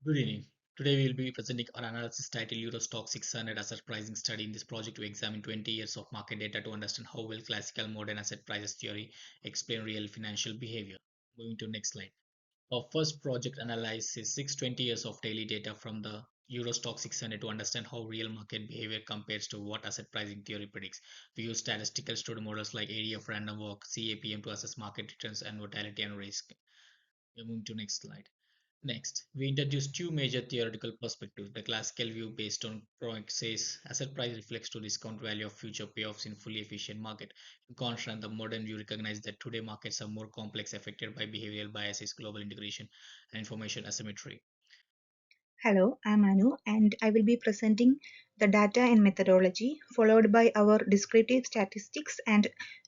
Good evening. Today we will be presenting our analysis titled STOXX 600 Asset Pricing Study. In this project, we examine 20 years of market data to understand how well classical modern asset prices theory explain real financial behavior. Moving to next slide. Our first project analyzes 620 years of daily data from the STOXX 600 to understand how real market behavior compares to what asset pricing theory predicts. We use statistical stored models like area of random walk, CAPM to assess market returns and volatility and risk. Moving to next slide. Next, we introduce two major theoretical perspectives. The classical view based on Proix says asset price reflects to discount value of future payoffs in fully efficient market. In contrast, the modern view recognizes that today markets are more complex, affected by behavioral biases, global integration, and information asymmetry. Hello, I'm Anu and I will be presenting the data and methodology followed by our descriptive statistics and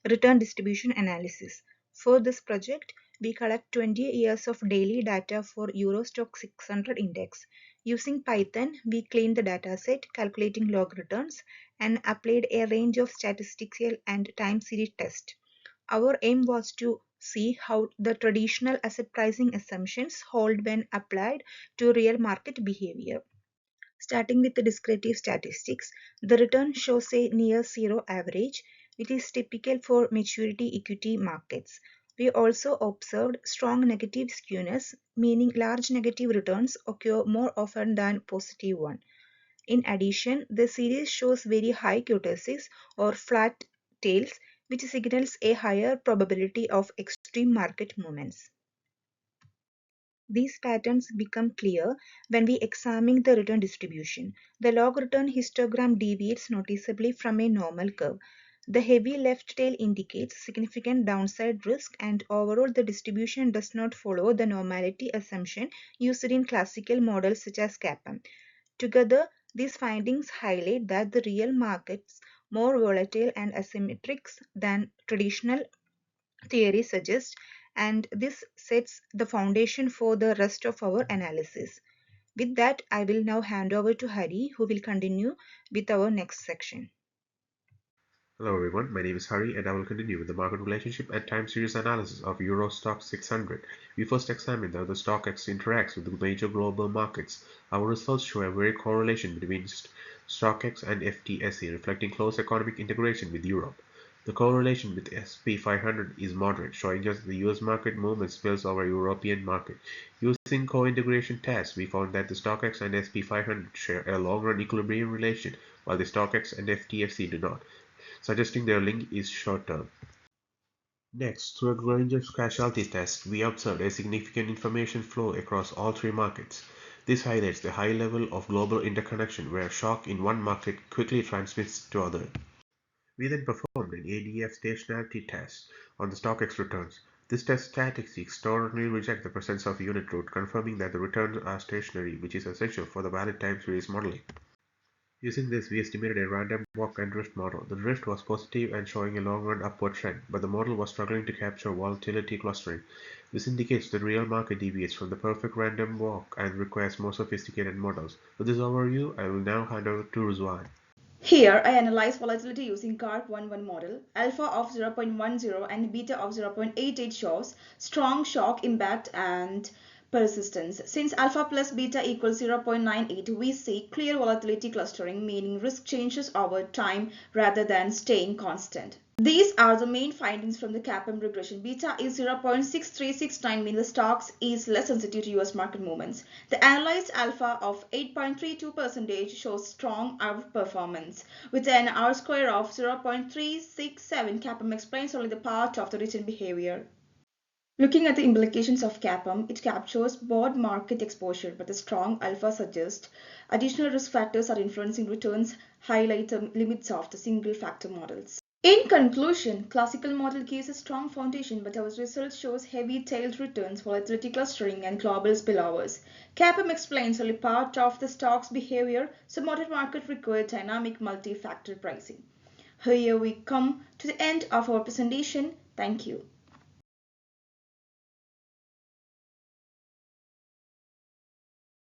return distribution analysis. For this project, we collect 20 years of daily data for Eurostock 600 index. Using Python, we cleaned the dataset, calculating log returns, and applied a range of statistical and time series tests. Our aim was to see how the traditional asset pricing assumptions hold when applied to real market behavior. Starting with the descriptive statistics, the return shows a near zero average, which is typical for maturity equity markets. We also observed strong negative skewness, meaning large negative returns occur more often than positive ones. In addition, the series shows very high kurtosis or flat tails, which signals a higher probability of extreme market movements. These patterns become clear when we examine the return distribution. The log return histogram deviates noticeably from a normal curve. The heavy left tail indicates significant downside risk, and overall the distribution does not follow the normality assumption used in classical models such as CAPM. Together, these findings highlight that the real markets more volatile and asymmetric than traditional theory suggests, and this sets the foundation for the rest of our analysis. With that, I will now hand over to Hari, who will continue with our next section. Hello everyone, my name is Hari and I will continue with the market relationship and time series analysis of Euro Stoxx 600. We first examined how the STOXX interacts with the major global markets. Our results show a very correlation between STOXX and FTSE, reflecting close economic integration with Europe. The correlation with SP 500 is moderate, showing us that the US market movement spills over European market. Using co-integration tests, we found that the STOXX and SP 500 share a long-run equilibrium relation, while the STOXX and FTSE do not, suggesting their link is short-term. Next, through a range of causality tests, we observed a significant information flow across all three markets. This highlights the high level of global interconnection where shock in one market quickly transmits to other. We then performed an ADF stationarity test on the STOXX returns. This test statistics strongly reject the presence of unit root, confirming that the returns are stationary, which is essential for the valid time series modeling. Using this, we estimated a random walk and drift model. The drift was positive and showing a long-run upward trend, but the model was struggling to capture volatility clustering. This indicates that real market deviates from the perfect random walk and requires more sophisticated models. With this overview, I will now hand over to Rizwan. Here, I analyze volatility using CARP11 model. Alpha of 0.10 and beta of 0.88 shows strong shock impact and persistence. Since alpha plus beta equals 0.98, we see clear volatility clustering, meaning risk changes over time rather than staying constant. These are the main findings from the CAPM regression. Beta is 0.6369, meaning the stocks is less sensitive to US market movements. The analyzed alpha of 8.32% shows strong outperformance. With an R square of 0.367, CAPM explains only the part of the written behavior. Looking at the implications of CAPM, it captures broad market exposure, but the strong alpha suggests additional risk factors are influencing returns, highlight the limits of the single factor models. In conclusion, classical model gives a strong foundation, but our result shows heavy-tailed returns, volatility clustering, and global spillovers. CAPM explains only part of the stock's behavior, so modern market require dynamic multi-factor pricing. Here we come to the end of our presentation. Thank you.